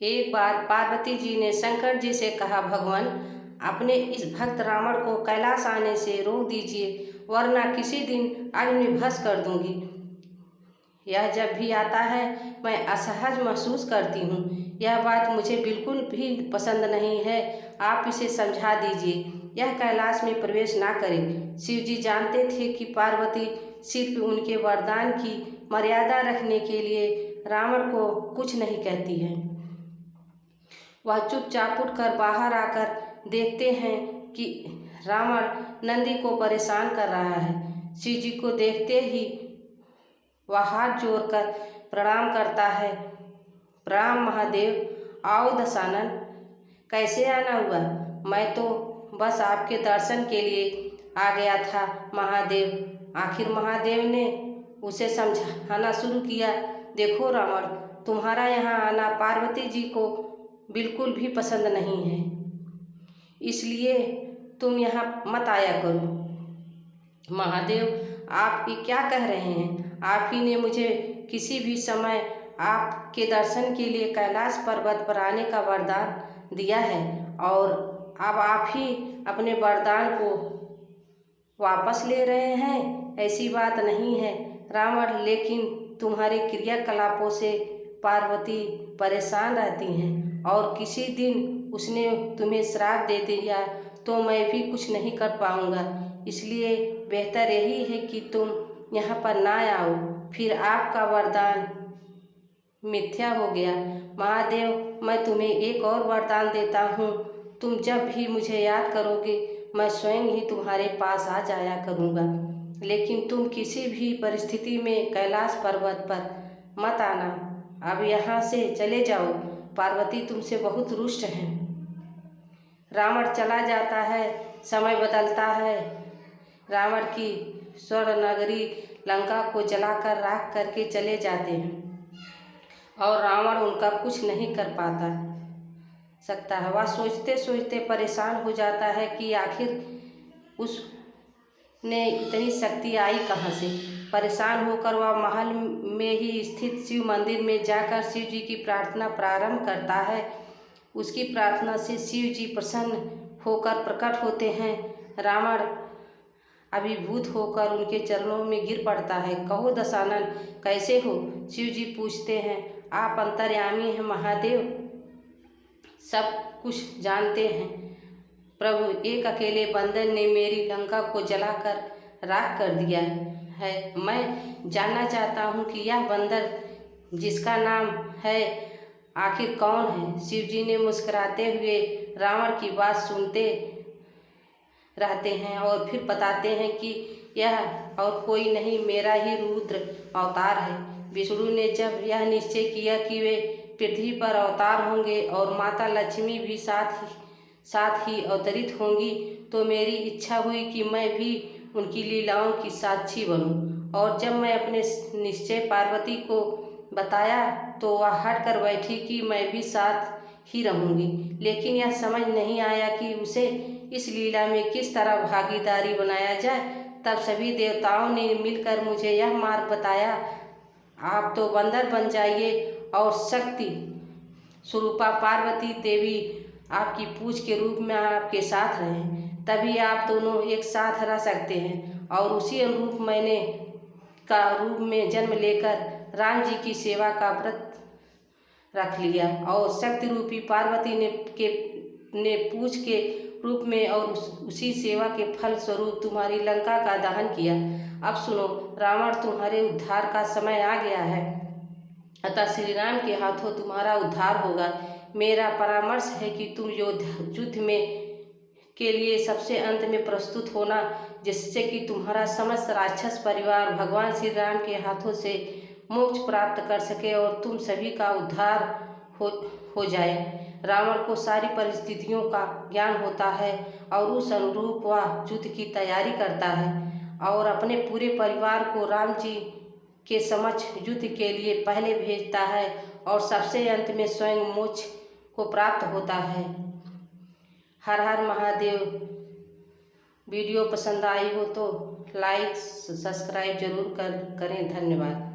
एक बार पार्वती जी ने शंकर जी से कहा, भगवान अपने इस भक्त रावण को कैलाश आने से रोक दीजिए, वरना किसी दिन अग्नि में भस्म कर दूंगी। यह जब भी आता है मैं असहज महसूस करती हूँ। यह बात मुझे बिल्कुल भी पसंद नहीं है। आप इसे समझा दीजिए, यह कैलाश में प्रवेश ना करे। शिव जी जानते थे कि पार्वती सिर्फ उनके वरदान की मर्यादा रखने के लिए रावण को कुछ नहीं कहती है। वह चुपचाप उठकर बाहर आकर देखते हैं कि रावण नंदी को परेशान कर रहा है। शिव जी को देखते ही वह हाथ जोड़कर प्रणाम करता है। प्रणाम महादेव, आओ दशानन, कैसे आना हुआ? मैं तो बस आपके दर्शन के लिए आ गया था महादेव। आखिर महादेव ने उसे समझाना शुरू किया, देखो रावण, तुम्हारा यहाँ आना पार्वती जी को बिल्कुल भी पसंद नहीं है, इसलिए तुम यहाँ मत आया करो। महादेव, आप ये क्या कह रहे हैं? आप ही ने मुझे किसी भी समय आपके दर्शन के लिए कैलाश पर्वत पर आने का वरदान दिया है और अब आप ही अपने वरदान को वापस ले रहे हैं। ऐसी बात नहीं है रावण, लेकिन तुम्हारे क्रियाकलापों से पार्वती परेशान रहती हैं और किसी दिन उसने तुम्हें श्राप दे दिया तो मैं भी कुछ नहीं कर पाऊंगा। इसलिए बेहतर यही है कि तुम यहाँ पर ना आओ, फिर आपका वरदान मिथ्या हो गया। महादेव, मैं तुम्हें एक और वरदान देता हूँ, तुम जब भी मुझे याद करोगे मैं स्वयं ही तुम्हारे पास आ जाया करूँगा, लेकिन तुम किसी भी परिस्थिति में कैलाश पर्वत पर मत आना। अब यहाँ से चले जाओ, पार्वती तुमसे बहुत रुष्ट हैं। रावण चला जाता है। समय बदलता है। रावण की स्वर्ण नगरी लंका को जलाकर राख करके चले जाते हैं और रावण उनका कुछ नहीं कर पाता सकता है। वह सोचते सोचते परेशान हो जाता है कि आखिर उसने इतनी शक्ति आई कहाँ से। परेशान होकर वह महल में ही स्थित शिव मंदिर में जाकर शिव जी की प्रार्थना प्रारंभ करता है। उसकी प्रार्थना से शिव जी प्रसन्न होकर प्रकट होते हैं। रावण अभिभूत होकर उनके चरणों में गिर पड़ता है। कहो दशानन, कैसे हो? शिव जी पूछते हैं। आप अंतर्यामी हैं महादेव, सब कुछ जानते हैं। प्रभु, एक अकेले बंदर ने मेरी लंका को जलाकर राख कर दिया है। मैं जानना चाहता हूँ कि यह बंदर जिसका नाम है आखिर कौन है? शिव जी ने मुस्कुराते हुए रावण की बात सुनते रहते हैं और फिर बताते हैं कि यह और कोई नहीं, मेरा ही रुद्र अवतार है। विष्णु ने जब यह निश्चय किया कि वे पृथ्वी पर अवतार होंगे और माता लक्ष्मी भी साथ ही अवतरित होंगी, तो मेरी इच्छा हुई कि मैं भी उनकी लीलाओं की साक्षी बनूं। और जब मैं अपने निश्चय पार्वती को बताया तो वह हट कर बैठी कि मैं भी साथ ही रहूंगी, लेकिन यह समझ नहीं आया कि उसे इस लीला में किस तरह भागीदारी बनाया जाए। तब सभी देवताओं ने मिलकर मुझे यह मार्ग बताया, आप तो बंदर बन जाइए और शक्ति स्वरूपा पार्वती देवी आपकी पूज के रूप में आपके साथ रहें, तभी आप दोनों एक साथ रह सकते हैं। और उसी अनुरूप मैंने का रूप में जन्म लेकर राम जी की सेवा का व्रत रख लिया और शक्ति रूपी पार्वती ने पूज के रूप में और उसी सेवा के फल स्वरूप तुम्हारी लंका का दहन किया। अब सुनो रावण, तुम्हारे उद्धार का समय आ गया है, अतः श्री राम के हाथों तुम्हारा उद्धार होगा। मेरा परामर्श है कि तुम युद्ध में के लिए सबसे अंत में प्रस्तुत होना, जिससे कि तुम्हारा समस्त राक्षस परिवार भगवान श्री राम के हाथों से मोक्ष प्राप्त कर सके और तुम सभी का उद्धार हो जाए। रावण को सारी परिस्थितियों का ज्ञान होता है और उस अनुरूप वह युद्ध की तैयारी करता है और अपने पूरे परिवार को राम जी के समक्ष युद्ध के लिए पहले भेजता है और सबसे अंत में स्वयं मोक्ष को प्राप्त होता है। हर हर महादेव। वीडियो पसंद आई हो तो लाइक सब्सक्राइब जरूर करें। धन्यवाद।